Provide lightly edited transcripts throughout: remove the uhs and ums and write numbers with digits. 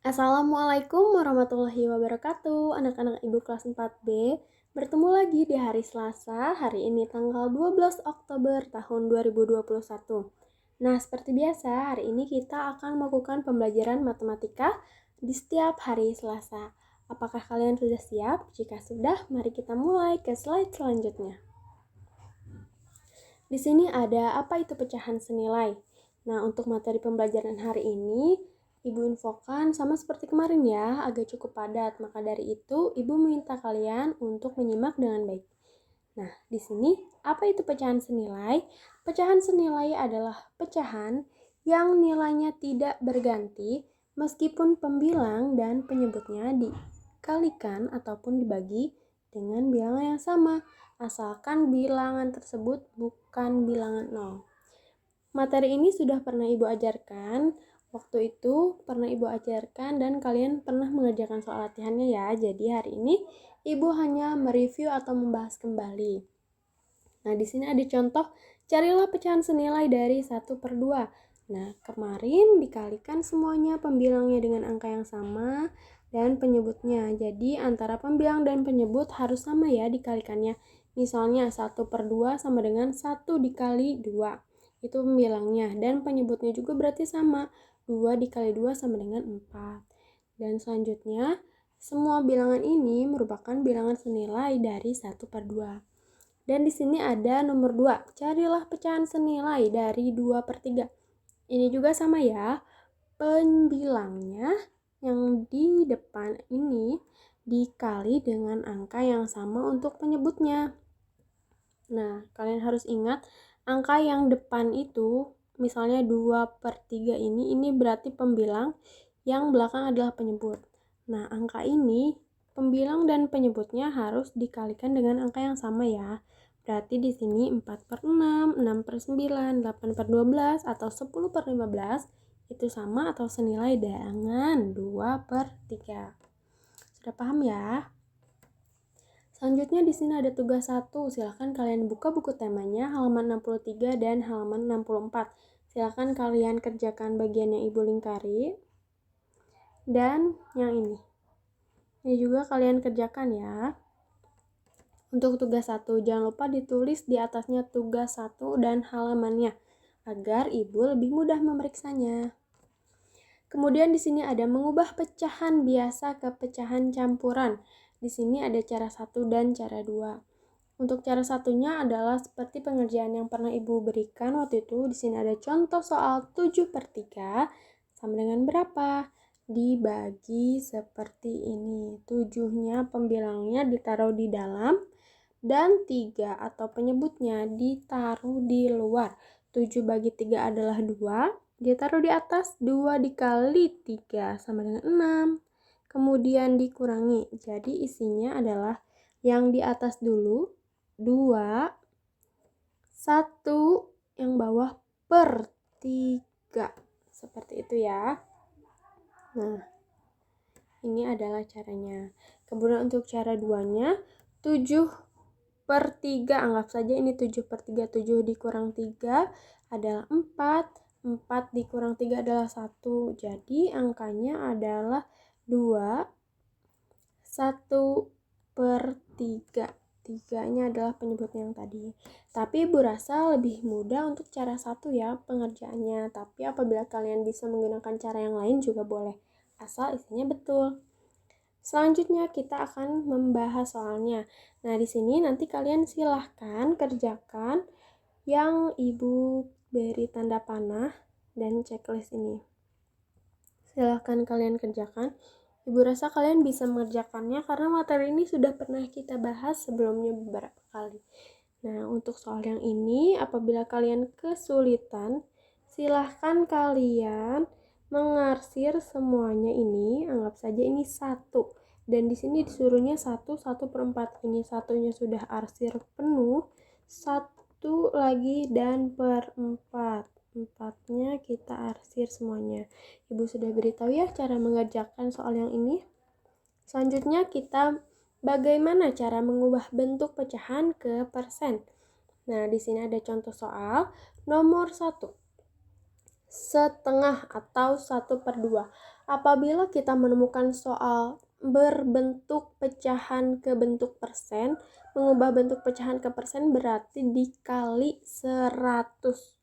Assalamualaikum warahmatullahi wabarakatuh, anak-anak Ibu kelas 4B. Bertemu lagi di hari Selasa, hari ini tanggal 12 Oktober tahun 2021. Nah, seperti biasa, hari ini kita akan melakukan pembelajaran matematika di setiap hari Selasa. Apakah kalian sudah siap? Jika sudah, mari kita mulai ke slide selanjutnya. Di sini ada apa itu pecahan senilai. Nah, untuk materi pembelajaran hari ini, Ibu infokan sama seperti kemarin ya, agak cukup padat. Maka dari itu, Ibu minta kalian untuk menyimak dengan baik. Nah, di sini apa itu pecahan senilai? Pecahan senilai adalah pecahan yang nilainya tidak berganti meskipun pembilang dan penyebutnya dikalikan ataupun dibagi dengan bilangan yang sama, asalkan bilangan tersebut bukan bilangan 0. Materi ini sudah pernah Ibu ajarkan, waktu itu pernah Ibu ajarkan dan kalian pernah mengerjakan soal latihannya ya. Jadi hari ini Ibu hanya mereview atau membahas kembali. Nah, di sini ada contoh, carilah pecahan senilai dari 1/2. Nah, kemarin dikalikan semuanya pembilangnya dengan angka yang sama dan penyebutnya. Jadi antara pembilang dan penyebut harus sama ya dikalikannya. Misalnya 1/2 sama dengan 1 dikali 2. Itu pembilangnya. Dan penyebutnya juga berarti sama. 2 dikali 2 sama dengan 4. Dan selanjutnya, semua bilangan ini merupakan bilangan senilai dari 1/2. Dan di sini ada nomor 2. Carilah pecahan senilai dari 2/3. Ini juga sama ya. Pembilangnya yang di depan ini dikali dengan angka yang sama untuk penyebutnya. Nah, kalian harus ingat angka yang depan itu, misalnya 2/3 ini berarti pembilang, yang belakang adalah penyebut. Nah, angka ini, pembilang dan penyebutnya harus dikalikan dengan angka yang sama ya. Berarti di sini 4/6, 6/9, 8/12, atau 10/15 itu sama atau senilai dengan 2/3. Sudah paham ya? Selanjutnya di sini ada tugas 1. Silakan kalian buka buku temanya halaman 63 dan halaman 64. Silakan kalian kerjakan bagian yang Ibu lingkari. Dan yang ini. Ini juga kalian kerjakan ya. Untuk tugas 1, jangan lupa ditulis di atasnya tugas 1 dan halamannya agar Ibu lebih mudah memeriksanya. Kemudian di sini ada mengubah pecahan biasa ke pecahan campuran. Di sini ada cara 1 dan cara 2. Untuk cara satunya adalah seperti pengerjaan yang pernah Ibu berikan waktu itu. Di sini ada contoh soal 7/3 sama dengan berapa? Dibagi seperti ini. 7-nya pembilangnya ditaruh di dalam dan 3 atau penyebutnya ditaruh di luar. 7 bagi 3 adalah 2. Ditaruh di atas, 2 dikali 3 sama dengan 6. Kemudian dikurangi. Jadi isinya adalah yang di atas dulu, 2, 1, yang bawah per 3. Seperti itu ya. Nah, ini adalah caranya. Kemudian untuk cara 2-nya, 7/3. Anggap saja ini 7/3. 7 dikurang 3 adalah 4. 4 dikurang 3 adalah 1. Jadi angkanya adalah 2, 1/3. 3-nya adalah penyebutnya yang tadi. Tapi Ibu rasa lebih mudah untuk cara 1 ya pengerjaannya. Tapi apabila kalian bisa menggunakan cara yang lain juga boleh. Asal isinya betul. Selanjutnya kita akan membahas soalnya. Nah, di sini nanti kalian silahkan kerjakan yang Ibu beri tanda panah dan checklist ini. Silahkan kalian kerjakan. Ibu rasa kalian bisa mengerjakannya karena materi ini sudah pernah kita bahas sebelumnya beberapa kali. Nah, untuk soal yang ini, apabila kalian kesulitan, silahkan kalian mengarsir semuanya ini. Anggap saja ini 1. Dan di sini disuruhnya 1, 1/4. Ini satunya sudah arsir penuh. 1 lagi dan per 4. 4-nya kita arsir semuanya. Ibu sudah beritahu ya cara mengerjakan soal yang ini. Selanjutnya kita bagaimana cara mengubah bentuk pecahan ke persen. Nah, di sini ada contoh soal nomor 1. setengah atau 1/2. Apabila kita menemukan soal berbentuk pecahan ke bentuk persen, mengubah bentuk pecahan ke persen berarti dikali 100.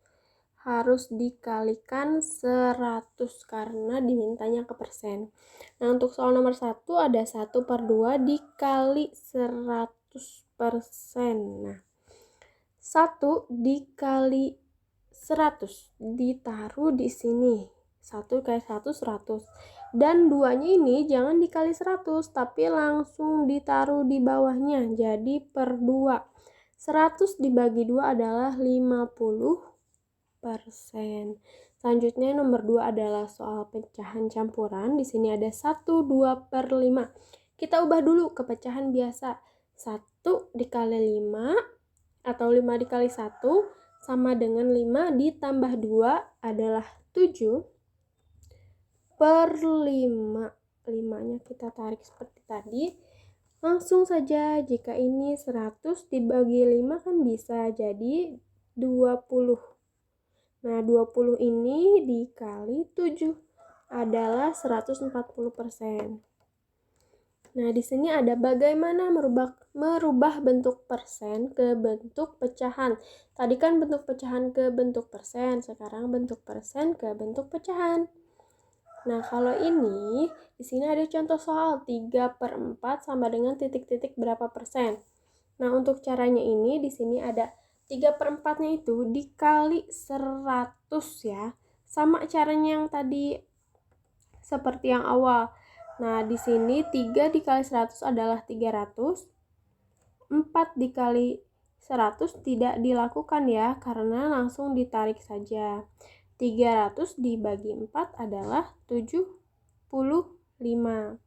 Harus dikalikan 100 karena dimintanya ke persen. Nah, untuk soal nomor 1 ada 1/2 dikali 100%. Nah, 1 dikali 100 ditaruh di sini. 1 kali 100, 100. Dan 2-nya ini jangan dikali 100, tapi langsung ditaruh di bawahnya. Jadi per 2. 100 dibagi 2 adalah 50%. Selanjutnya nomor 2 adalah soal pecahan campuran. Di sini ada 1, 2/5. Kita ubah dulu ke pecahan biasa. 1 dikali 5 atau 5 dikali 1 sama dengan 5 ditambah 2 adalah 7/5. 5-nya kita tarik seperti tadi. Langsung saja, jika ini 100 dibagi 5 kan bisa jadi 20. Nah, 20 ini dikali 7 adalah 140%. Nah, di sini ada bagaimana merubah bentuk persen ke bentuk pecahan. Tadi kan bentuk pecahan ke bentuk persen, sekarang bentuk persen ke bentuk pecahan. Nah, kalau ini, di sini ada contoh soal 3/4 sama dengan titik-titik berapa persen. Nah, untuk caranya ini, di sini ada 3/4-nya itu dikali 100 ya. Sama caranya yang tadi seperti yang awal. Nah, di sini 3 dikali 100 adalah 300. 4 dikali 100 tidak dilakukan ya, karena langsung ditarik saja. 300 dibagi 4 adalah 75.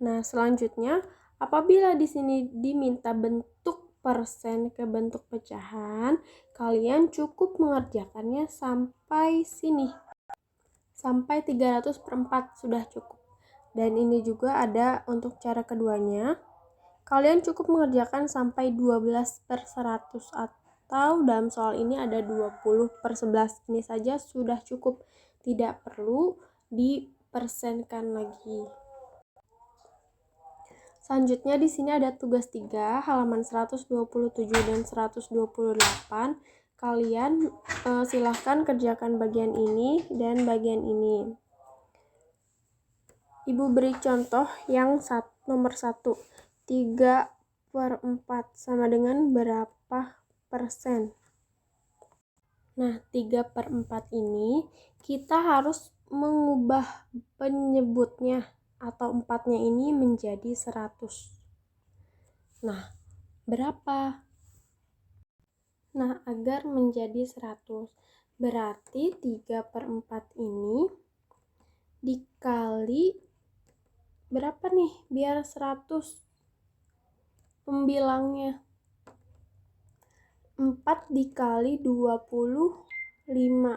Nah, selanjutnya apabila di sini diminta bentuk persen ke bentuk pecahan, kalian cukup mengerjakannya sampai sini. Sampai 300/4 sudah cukup. Dan ini juga ada untuk cara keduanya. Kalian cukup mengerjakan sampai 12/100 atau dalam soal ini ada 20/11. Ini saja sudah cukup. Tidak perlu dipersenkan lagi. Selanjutnya di sini ada tugas 3 halaman 127 dan 128. Kalian silahkan kerjakan bagian ini dan bagian ini. Ibu beri contoh yang nomor 1. 3/4 sama dengan berapa persen? Nah, 3/4 ini kita harus mengubah penyebutnya atau 4-nya ini menjadi 100. Nah, berapa? Nah, agar menjadi 100, berarti 3/4 ini dikali berapa nih biar 100 pembilangnya? 4 dikali 25.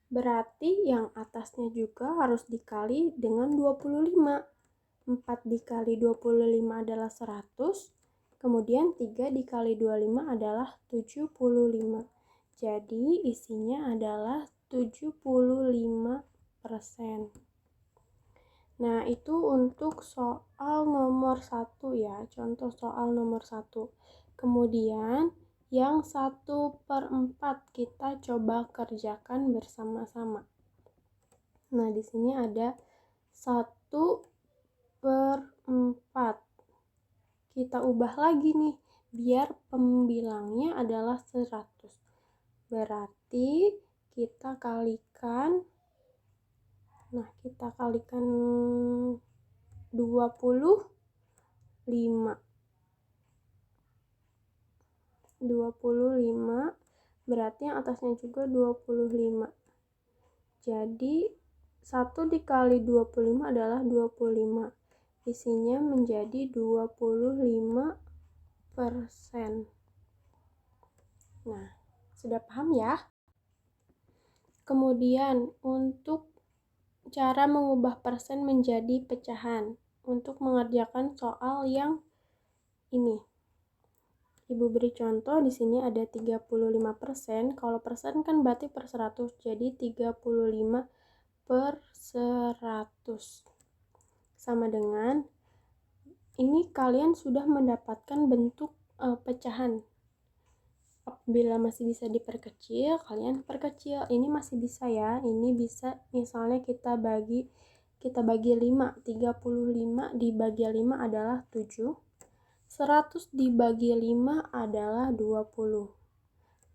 Berarti yang atasnya juga harus dikali dengan 25. 4 dikali 25 adalah 100. Kemudian 3 dikali 25 adalah 75. Jadi isinya adalah 75%. Nah, itu untuk soal nomor 1 ya, contoh soal nomor 1. Kemudian yang 1/4 kita coba kerjakan bersama-sama. Nah, di sini ada 1/4. Kita ubah lagi nih, biar pembilangnya adalah 100. Berarti kita kalikan, kita kalikan 25. 25 berarti yang atasnya juga 25. Jadi 1 dikali 25 adalah 25. Isinya menjadi 25%. Nah, sudah paham ya? Kemudian untuk cara mengubah persen menjadi pecahan untuk mengerjakan soal yang ini. Ibu beri contoh di sini ada 35%. Kalau persen kan berarti per 100. Jadi 35 per 100. Sama dengan ini kalian sudah mendapatkan bentuk pecahan. Apabila masih bisa diperkecil, kalian perkecil. Ini masih bisa ya. Ini bisa misalnya kita bagi 5. 35 dibagi 5 adalah 7. 100 dibagi 5 adalah 20.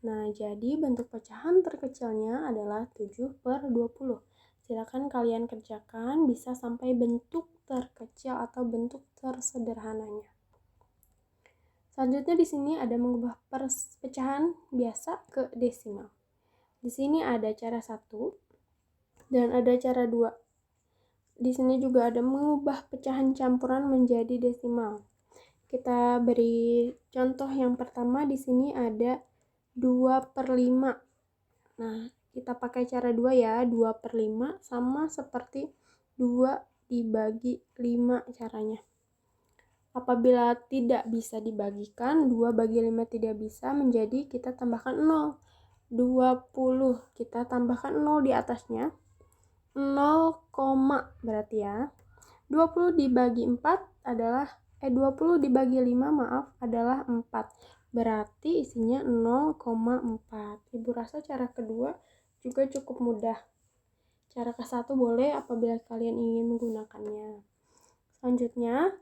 Nah, jadi bentuk pecahan terkecilnya adalah 7 per 20. Silakan kalian kerjakan bisa sampai bentuk terkecil atau bentuk tersederhananya. Selanjutnya di sini ada mengubah pecahan biasa ke desimal. Di sini ada cara 1 dan ada cara 2. Di sini juga ada mengubah pecahan campuran menjadi desimal. Kita beri contoh yang pertama, di sini ada 2 per 5. Nah, kita pakai cara 2 ya. 2 per 5 sama seperti 2 dibagi 5 caranya. Apabila tidak bisa dibagikan, 2 bagi 5 tidak bisa, menjadi kita tambahkan 0. 20, kita tambahkan 0 di atasnya. 0, berarti ya. 20 dibagi 4 adalah 20 dibagi 5 adalah 4. Berarti isinya 0,4. Ibu rasa cara kedua juga cukup mudah. Cara ke-1 boleh apabila kalian ingin menggunakannya. Selanjutnya,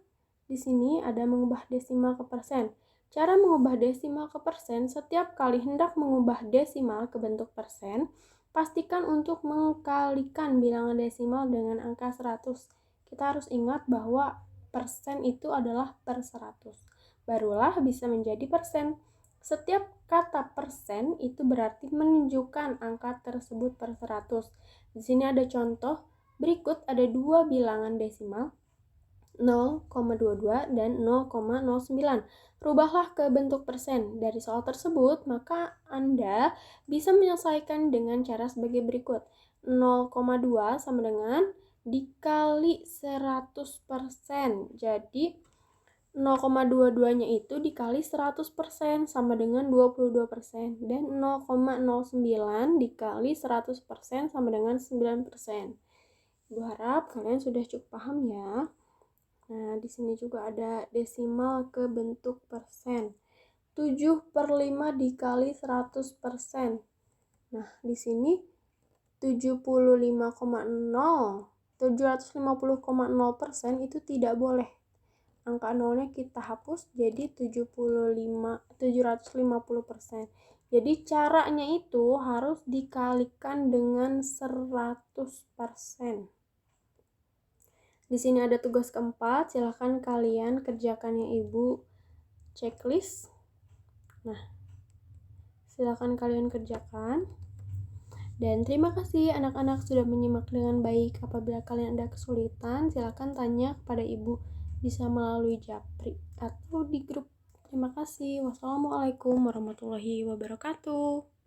di sini ada mengubah desimal ke persen. Cara mengubah desimal ke persen, setiap kali hendak mengubah desimal ke bentuk persen, pastikan untuk mengkalikan bilangan desimal dengan angka 100. Kita harus ingat bahwa persen itu adalah per 100. Barulah bisa menjadi persen. Setiap kata persen itu berarti menunjukkan angka tersebut per 100. Di sini ada contoh, berikut ada 2 bilangan desimal, 0,22 dan 0,09. Rubahlah ke bentuk persen. Dari soal tersebut, maka Anda bisa menyelesaikan dengan cara sebagai berikut. 0,2 sama dengan dikali 100%. Jadi 0,22-nya itu dikali 100% sama dengan 22%. Dan 0,09 dikali 100% sama dengan 9%. Ibu harap kalian sudah cukup paham ya. Nah, di sini juga ada desimal ke bentuk persen. 7 per 5 dikali 100%. Nah, di sini 750,0% itu tidak boleh. Angka nolnya kita hapus jadi 750%. Jadi caranya itu harus dikalikan dengan 100%. Di sini ada tugas keempat, silahkan kalian kerjakan ya Ibu checklist. Nah, silahkan kalian kerjakan. Dan terima kasih anak-anak sudah menyimak dengan baik. Apabila kalian ada kesulitan, silahkan tanya kepada Ibu, bisa melalui Japri atau di grup. Terima kasih. Wassalamualaikum warahmatullahi wabarakatuh.